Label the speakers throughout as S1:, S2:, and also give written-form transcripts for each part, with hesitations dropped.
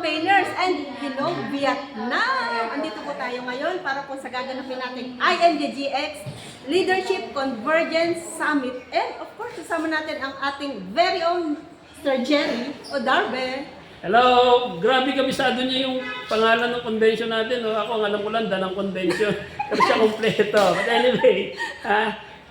S1: campaigners, and hello Vietnam! Andito po tayo ngayon para po sa gaganapin natin INDGX Leadership Convergence Summit. And of course, kasama natin ang ating very own Sir Jerry Odarbe.
S2: Hello! Grabe kabisado niya yung pangalan ng convention natin. No? Ako ang alam ko lang, Danang Convention. Pero siya kompleto. But anyway,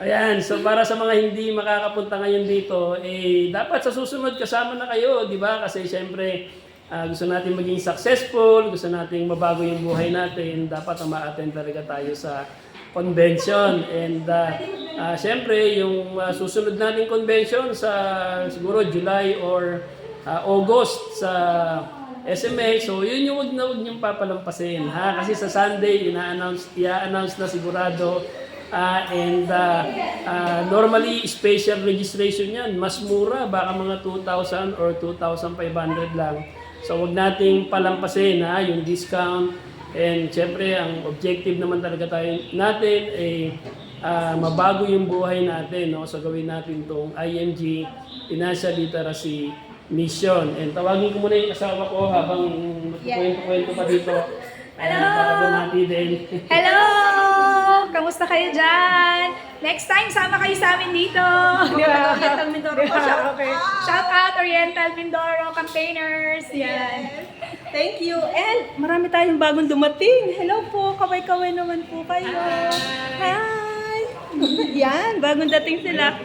S2: ayan. So para sa mga hindi makakapunta ngayon dito, dapat sa susunod kasama na kayo, di ba? Kasi siyempre, gusto natin maging successful, gusto natin mabago yung buhay natin, dapat ma-attend talaga tayo sa convention. And siyempre, yung susunod nating convention sa siguro July or August sa SMA. So yun yung wag niyong papalampasin. Kasi sa Sunday, i-announce na sigurado. Normally, special registration yan. Mas mura, baka mga 2,000 or 2,500 lang. So wag nating palampasin yung discount. And syempre, ang objective naman talaga natin ay mabago yung buhay natin. No? So gawin natin itong IMG, Financial Literacy Mission. And tawagin ko muna yung asawa ko habang kwento pa dito.
S3: Hello!
S2: Para bumati din.
S3: Hello! Kamusta kayo dyan? Next time, sama kayo sa amin dito. Di ba?
S1: Oriental Mindoro po.
S3: Okay. Shout out Oriental Mindoro campaigners. Yan.
S1: Thank you. And marami tayong bagong dumating. Hello po, kaway-kaway naman po kayo. Hi! Yan, bagong dating sila.